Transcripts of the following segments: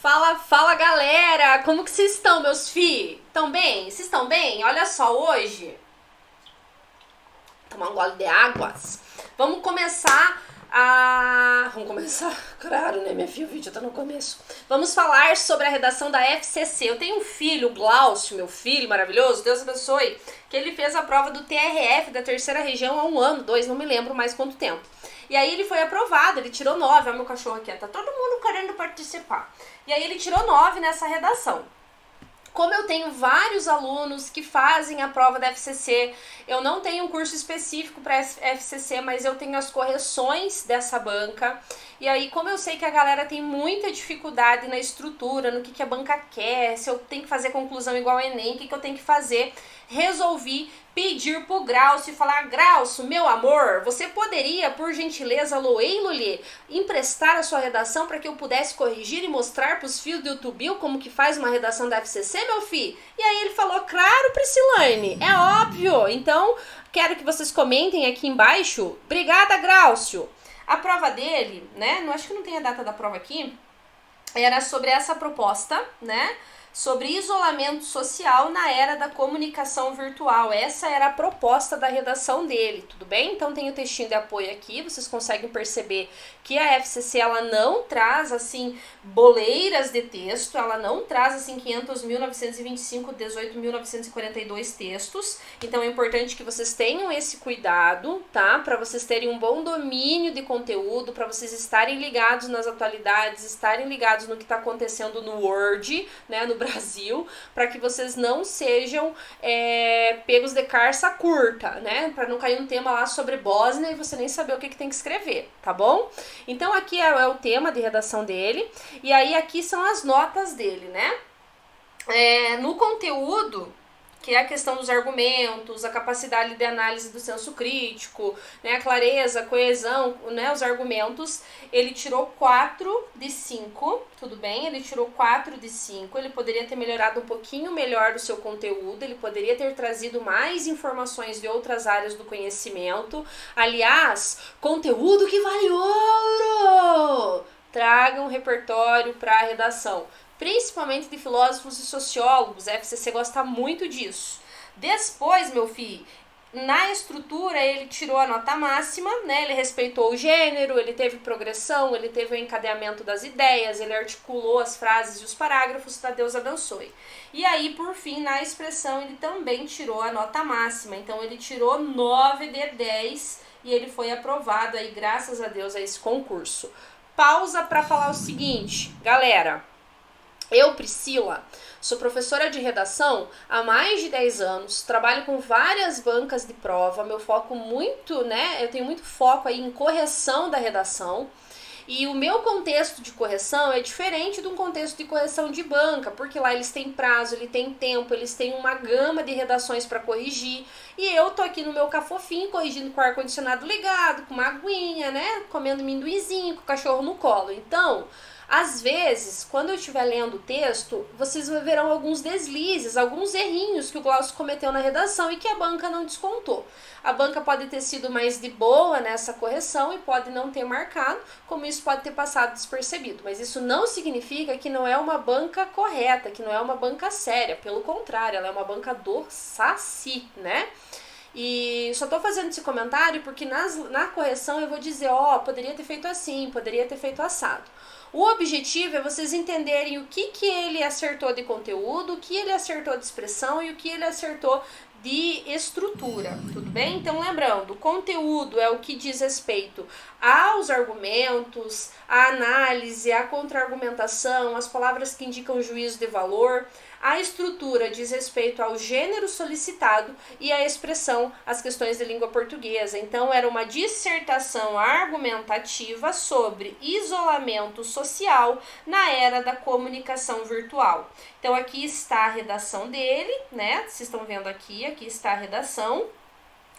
Fala, fala galera! Como que vocês estão, meus filhos? Estão bem? Vocês estão bem? Olha só, hoje... Tomar um gole de águas. Vamos começar. Claro, né, minha filha? O vídeo tá no começo. Vamos falar sobre a redação da FCC. Eu tenho um filho, o Glaucio, meu filho maravilhoso, Deus abençoe, que ele fez a prova do TRF da terceira região há 1 ano, 2, não me lembro mais quanto tempo. E aí ele foi aprovado, ele tirou 9, olha meu cachorro aqui, tá todo mundo querendo participar. E aí ele tirou 9 nessa redação. Como eu tenho vários alunos que fazem a prova da FCC, eu não tenho um curso específico para FCC, mas eu tenho as correções dessa banca. E aí, como eu sei que a galera tem muita dificuldade na estrutura, no que a banca quer, se eu tenho que fazer conclusão igual ao Enem, o que eu tenho que fazer, resolvi pedir pro Glaucio e falar: Glaucio, meu amor, você poderia, por gentileza, Loei, emprestar a sua redação para que eu pudesse corrigir e mostrar pros filhos do YouTube como que faz uma redação da FCC, meu filho? E aí ele falou: claro, Priscilane, é óbvio. Então, quero que vocês comentem aqui embaixo. Obrigada, Glaucio. A prova dele, né, acho que não tem a data da prova aqui, era sobre essa proposta, né, sobre isolamento social na era da comunicação virtual. Essa era a proposta da redação dele, tudo bem? Então tem o textinho de apoio aqui, vocês conseguem perceber que a FCC, ela não traz, assim, boleiras de texto, ela não traz, assim, 500.925, 18.942 textos, então é importante que vocês tenham esse cuidado, tá? Para vocês terem um bom domínio de conteúdo, para vocês estarem ligados nas atualidades, estarem ligados no que está acontecendo no Word, né, no Brasil, para que vocês não sejam pegos de carça curta, né, para não cair um tema lá sobre Bósnia e você nem saber o que tem que escrever, tá bom? Então aqui é o tema de redação dele, e aí aqui são as notas dele, né? No conteúdo, que é a questão dos argumentos, a capacidade de análise do senso crítico, né, a clareza, a coesão, né, os argumentos, ele tirou 4 de 5, tudo bem? Ele tirou 4 de 5, ele poderia ter melhorado um pouquinho melhor o seu conteúdo, ele poderia ter trazido mais informações de outras áreas do conhecimento. Aliás, conteúdo que vale ouro! Traga um repertório para a redação, principalmente de filósofos e sociólogos. A FCC gosta muito disso. Depois, meu filho, na estrutura ele tirou a nota máxima, né? Ele respeitou o gênero, ele teve progressão, ele teve o encadeamento das ideias, ele articulou as frases e os parágrafos, tá? Deus abençoe. E aí, por fim, na expressão ele também tirou a nota máxima, então ele tirou 9 de 10 e ele foi aprovado aí, graças a Deus, a esse concurso. Pausa para falar o seguinte, galera. Eu, Priscila, sou professora de redação há mais de 10 anos, trabalho com várias bancas de prova, meu foco muito, né, eu tenho muito foco aí em correção da redação, e o meu contexto de correção é diferente de um contexto de correção de banca, porque lá eles têm prazo, eles têm tempo, eles têm uma gama de redações para corrigir, e eu tô aqui no meu cafofinho, corrigindo com o ar-condicionado ligado, com uma aguinha, né, comendo minduizinho, com o cachorro no colo. Então, às vezes, quando eu estiver lendo o texto, vocês verão alguns deslizes, alguns errinhos que o Glaucio cometeu na redação e que a banca não descontou. A banca pode ter sido mais de boa nessa correção e pode não ter marcado, como isso pode ter passado despercebido. Mas isso não significa que não é uma banca correta, que não é uma banca séria. Pelo contrário, ela é uma banca do Saci, né? E só tô fazendo esse comentário porque na correção eu vou dizer, poderia ter feito assim, poderia ter feito assado. O objetivo é vocês entenderem o que ele acertou de conteúdo, o que ele acertou de expressão e o que ele acertou de estrutura, tudo bem? Então, lembrando, o conteúdo é o que diz respeito aos argumentos, à análise, à contra-argumentação, as palavras que indicam juízo de valor. A estrutura diz respeito ao gênero solicitado e a expressão, as questões de língua portuguesa. Então, era uma dissertação argumentativa sobre isolamento social na era da comunicação virtual. Então, aqui está a redação dele, né? Vocês estão vendo aqui está a redação.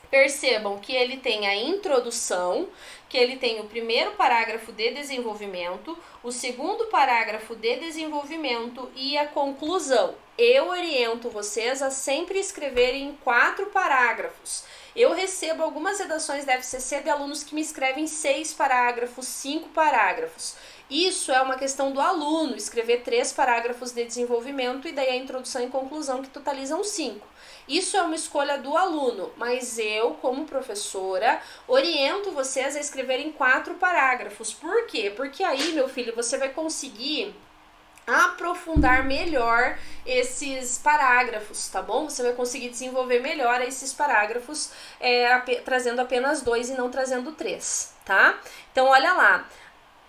Percebam que ele tem a introdução, que ele tem o primeiro parágrafo de desenvolvimento, o segundo parágrafo de desenvolvimento e a conclusão. Eu oriento vocês a sempre escreverem em 4 parágrafos. Eu recebo algumas redações da FCC de alunos que me escrevem 6 parágrafos, 5 parágrafos. Isso é uma questão do aluno, escrever 3 parágrafos de desenvolvimento e daí a introdução e conclusão que totalizam 5. Isso é uma escolha do aluno, mas eu, como professora, oriento vocês a escreverem 4 parágrafos. Por quê? Porque aí, meu filho, você vai conseguir aprofundar melhor esses parágrafos, tá bom? Você vai conseguir desenvolver melhor esses parágrafos trazendo apenas 2 e não trazendo 3, tá? Então, olha lá.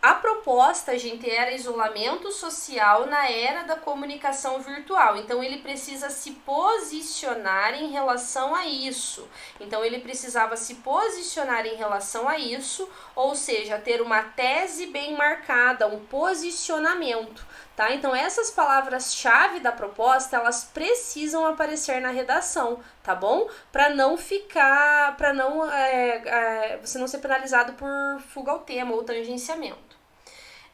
A proposta, gente, era isolamento social na era da comunicação virtual. Então, ele precisa se posicionar em relação a isso. Então, ele precisava se posicionar em relação a isso, ou seja, ter uma tese bem marcada, um posicionamento, tá? Então, essas palavras-chave da proposta, elas precisam aparecer na redação, tá bom? Para não ficar, para não você não ser penalizado por fuga ao tema ou tangenciamento.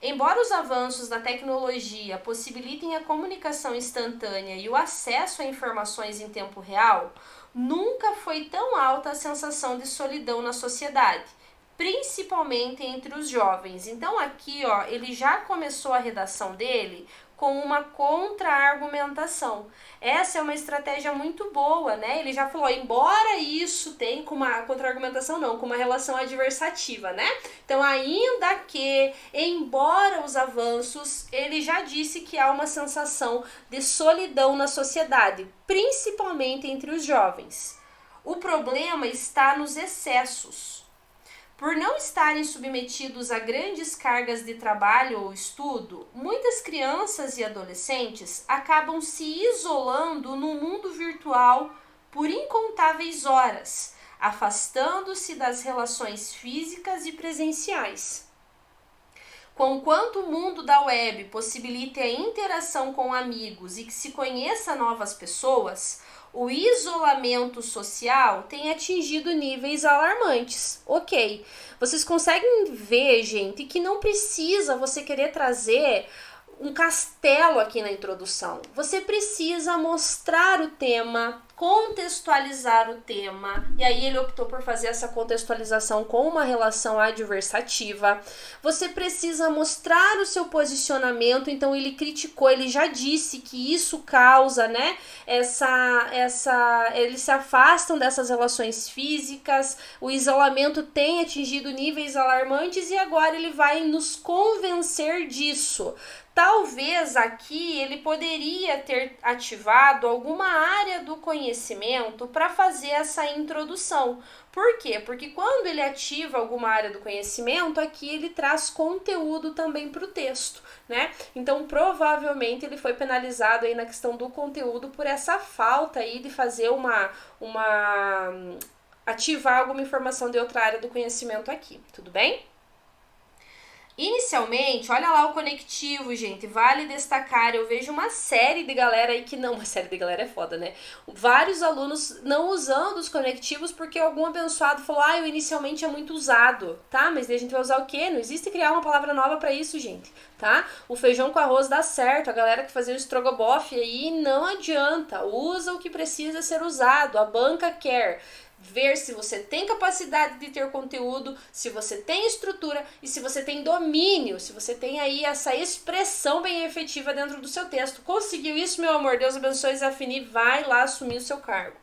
Embora os avanços da tecnologia possibilitem a comunicação instantânea e o acesso a informações em tempo real, nunca foi tão alta a sensação de solidão na sociedade, principalmente entre os jovens. Então aqui, ó, ele já começou a redação dele com uma contra-argumentação. Essa é uma estratégia muito boa, né? Ele já falou, embora isso tenha com uma contra-argumentação, não, com uma relação adversativa, né? Então, ainda que, embora os avanços, ele já disse que há uma sensação de solidão na sociedade, principalmente entre os jovens. O problema está nos excessos. Por não estarem submetidos a grandes cargas de trabalho ou estudo, muitas crianças e adolescentes acabam se isolando no mundo virtual por incontáveis horas, afastando-se das relações físicas e presenciais. Conquanto o mundo da web possibilite a interação com amigos e que se conheça novas pessoas, o isolamento social tem atingido níveis alarmantes. Ok, vocês conseguem ver, gente, que não precisa você querer trazer um castelo aqui na introdução. Você precisa mostrar o tema, contextualizar o tema, e aí ele optou por fazer essa contextualização com uma relação adversativa. Você precisa mostrar o seu posicionamento, então ele criticou, ele já disse que isso causa, né, eles se afastam dessas relações físicas, o isolamento tem atingido níveis alarmantes e agora ele vai nos convencer disso. Talvez aqui ele poderia ter ativado alguma área do conhecimento para fazer essa introdução. Por quê? Porque quando ele ativa alguma área do conhecimento, aqui ele traz conteúdo também para o texto, né? Então, provavelmente ele foi penalizado aí na questão do conteúdo por essa falta aí de fazer ativar alguma informação de outra área do conhecimento aqui, tudo bem? Inicialmente, olha lá o conectivo, gente, vale destacar, eu vejo uma série de galera aí que não, uma série de galera é foda, né? Vários alunos não usando os conectivos porque algum abençoado falou, o inicialmente é muito usado, tá? Mas daí a gente vai usar o quê? Não existe criar uma palavra nova pra isso, gente, tá? O feijão com arroz dá certo, a galera que fazia o estrogonofe aí não adianta, usa o que precisa ser usado, a banca quer ver se você tem capacidade de ter conteúdo, se você tem estrutura e se você tem domínio, se você tem aí essa expressão bem efetiva dentro do seu texto. Conseguiu isso, meu amor? Deus abençoe, Zafini, vai lá assumir o seu cargo.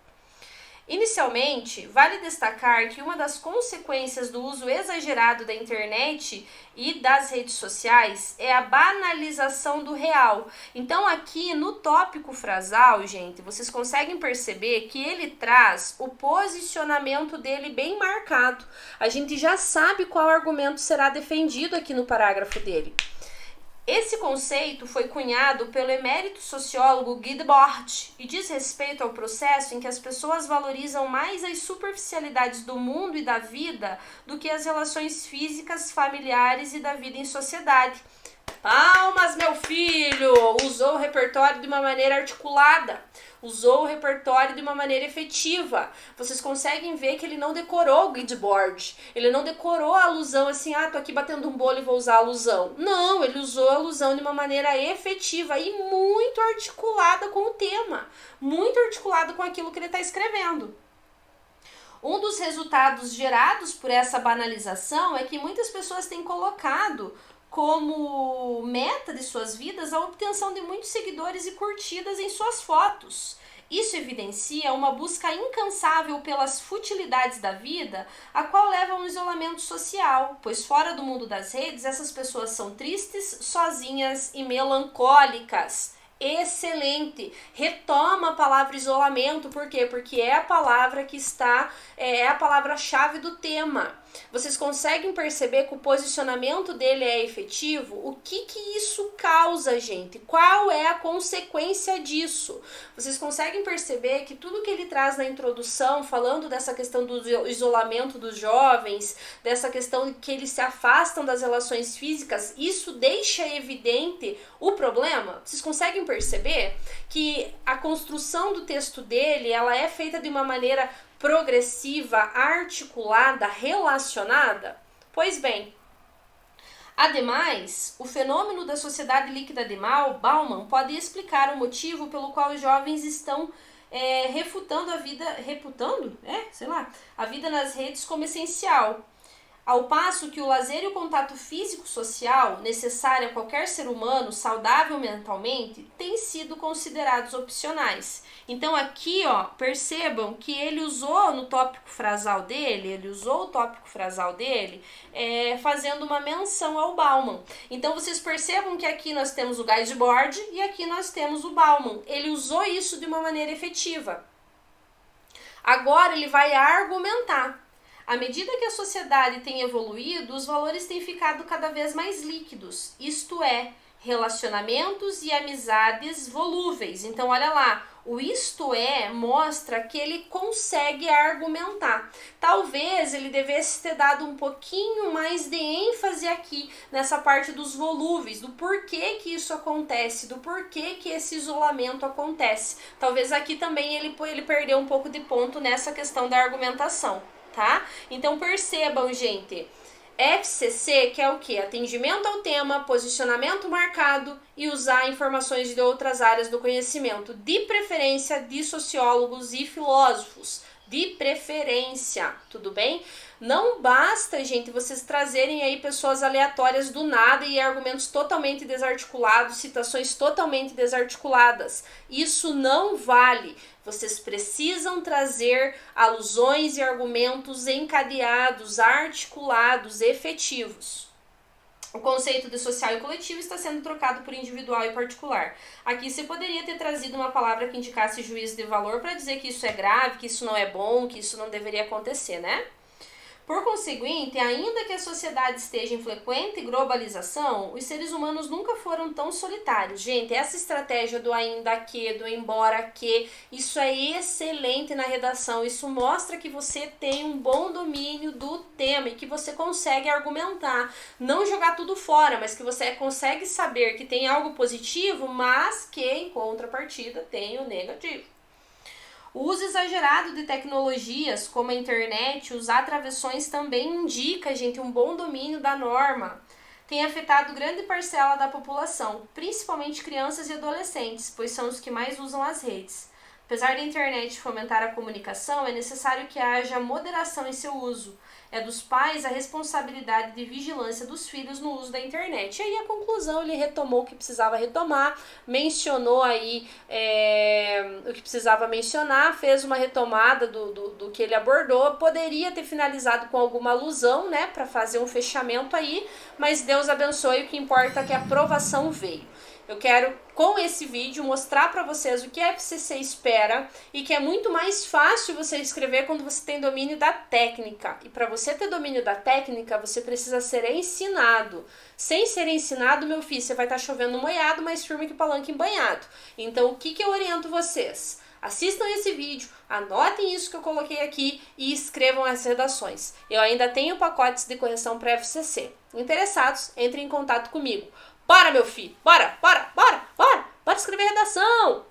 Inicialmente, vale destacar que uma das consequências do uso exagerado da internet e das redes sociais é a banalização do real. Então aqui no tópico frasal, gente, vocês conseguem perceber que ele traz o posicionamento dele bem marcado. A gente já sabe qual argumento será defendido aqui no parágrafo dele. Esse conceito foi cunhado pelo emérito sociólogo Guy Debord e diz respeito ao processo em que as pessoas valorizam mais as superficialidades do mundo e da vida do que as relações físicas, familiares e da vida em sociedade. Palmas, meu filho! Usou o repertório de uma maneira articulada, usou o repertório de uma maneira efetiva. Vocês conseguem ver que ele não decorou o Guideboard, ele não decorou a alusão assim, tô aqui batendo um bolo e vou usar a alusão. Não, ele usou a alusão de uma maneira efetiva e muito articulada com o tema, muito articulada com aquilo que ele está escrevendo. Um dos resultados gerados por essa banalização é que muitas pessoas têm colocado como meta de suas vidas a obtenção de muitos seguidores e curtidas em suas fotos. Isso evidencia uma busca incansável pelas futilidades da vida, a qual leva a um isolamento social, pois fora do mundo das redes, essas pessoas são tristes, sozinhas e melancólicas. Excelente! Retoma a palavra isolamento, por quê? Porque é a palavra que está, é a palavra-chave do tema. Vocês conseguem perceber que o posicionamento dele é efetivo? O que isso causa, gente? Qual é a consequência disso? Vocês conseguem perceber que tudo que ele traz na introdução, falando dessa questão do isolamento dos jovens, dessa questão que eles se afastam das relações físicas, isso deixa evidente o problema? Vocês conseguem perceber que a construção do texto dele, ela é feita de uma maneira progressiva, articulada, relacionada? Pois bem, ademais, o fenômeno da sociedade líquida de Bauman pode explicar o motivo pelo qual os jovens estão refutando a vida, a vida nas redes como essencial. Ao passo que o lazer e o contato físico-social, necessário a qualquer ser humano saudável mentalmente, têm sido considerados opcionais. Então aqui, percebam que ele usou no tópico frasal dele, fazendo uma menção ao Bauman. Então vocês percebam que aqui nós temos o Guideboard e aqui nós temos o Bauman. Ele usou isso de uma maneira efetiva. Agora ele vai argumentar. À medida que a sociedade tem evoluído, os valores têm ficado cada vez mais líquidos, isto é, relacionamentos e amizades volúveis. Então, olha lá, o isto é mostra que ele consegue argumentar. Talvez ele devesse ter dado um pouquinho mais de ênfase aqui nessa parte dos volúveis, do porquê que isso acontece, do porquê que esse isolamento acontece. Talvez aqui também ele perdeu um pouco de ponto nessa questão da argumentação. Tá? Então percebam, gente, FCC que é o que? Atendimento ao tema, posicionamento marcado e usar informações de outras áreas do conhecimento, de preferência de sociólogos e filósofos, de preferência, tudo bem? Não basta, gente, vocês trazerem aí pessoas aleatórias do nada e argumentos totalmente desarticulados, citações totalmente desarticuladas. Isso não vale. Vocês precisam trazer alusões e argumentos encadeados, articulados, efetivos. O conceito de social e coletivo está sendo trocado por individual e particular. Aqui você poderia ter trazido uma palavra que indicasse juízo de valor para dizer que isso é grave, que isso não é bom, que isso não deveria acontecer, né? Por conseguinte, ainda que a sociedade esteja em frequente globalização, os seres humanos nunca foram tão solitários. Gente, essa estratégia do ainda que, do embora que, isso é excelente na redação. Isso mostra que você tem um bom domínio do tema e que você consegue argumentar. Não jogar tudo fora, mas que você consegue saber que tem algo positivo, mas que em contrapartida tem o negativo. O uso exagerado de tecnologias como a internet, usar travessões também indica, gente, um bom domínio da norma. Tem afetado grande parcela da população, principalmente crianças e adolescentes, pois são os que mais usam as redes. Apesar da internet fomentar a comunicação, é necessário que haja moderação em seu uso. É dos pais a responsabilidade de vigilância dos filhos no uso da internet. E aí a conclusão, ele retomou o que precisava retomar, mencionou aí o que precisava mencionar, fez uma retomada do que ele abordou, poderia ter finalizado com alguma alusão, né, para fazer um fechamento aí, mas Deus abençoe, o que importa é que a aprovação veio. Eu quero, com esse vídeo, mostrar para vocês o que a FCC espera e que é muito mais fácil você escrever quando você tem domínio da técnica. E para você ter domínio da técnica, você precisa ser ensinado. Sem ser ensinado, meu filho, você vai estar chovendo molhado, mais firme que palanque embanhado. Então, o que eu oriento vocês? Assistam esse vídeo, anotem isso que eu coloquei aqui e escrevam as redações. Eu ainda tenho pacotes de correção para FCC. Interessados, entrem em contato comigo. Bora, meu filho, bora escrever redação!